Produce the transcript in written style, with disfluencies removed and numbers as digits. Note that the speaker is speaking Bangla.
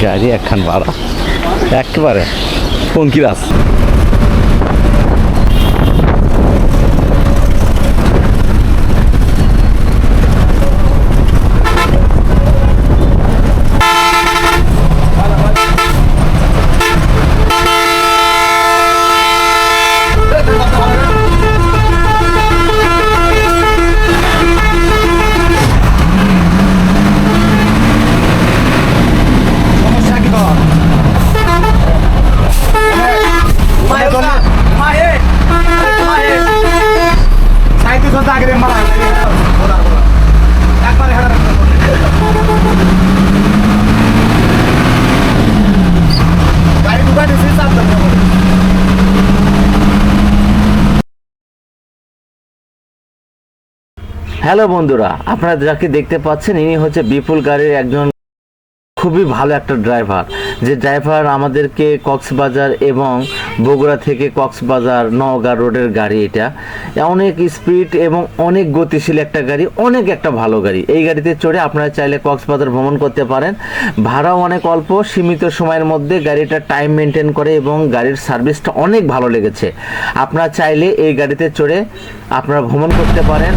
গাড়ি একখান ভাড়া একেবারে পঙ্কিরাজ। হ্যালো বন্ধুরা, আপনারা যাকে দেখতে পাচ্ছেন ইনি হচ্ছে বিপুল গাড়ির একজন খুবই ভালো একটা ড্রাইভার। যে ড্রাইভার আমাদেরকে কক্সবাজার এবং বগুড়া থেকে কক্সবাজার নওগাঁ রোডের গাড়ি, এটা অনেক স্পিড এবং অনেক গতিশীল একটা গাড়ি, অনেক একটা ভালো গাড়ি। এই গাড়িতে চড়ে আপনারা চাইলে কক্সবাজার ভ্রমণ করতে পারেন। ভাড়াও অনেক অল্প, সীমিত সময়ের মধ্যে গাড়িটা টাইম মেনটেন করে এবং গাড়ির সার্ভিসটা অনেক ভালো লেগেছে। আপনারা চাইলে এই গাড়িতে চড়ে আপনারা ভ্রমণ করতে পারেন।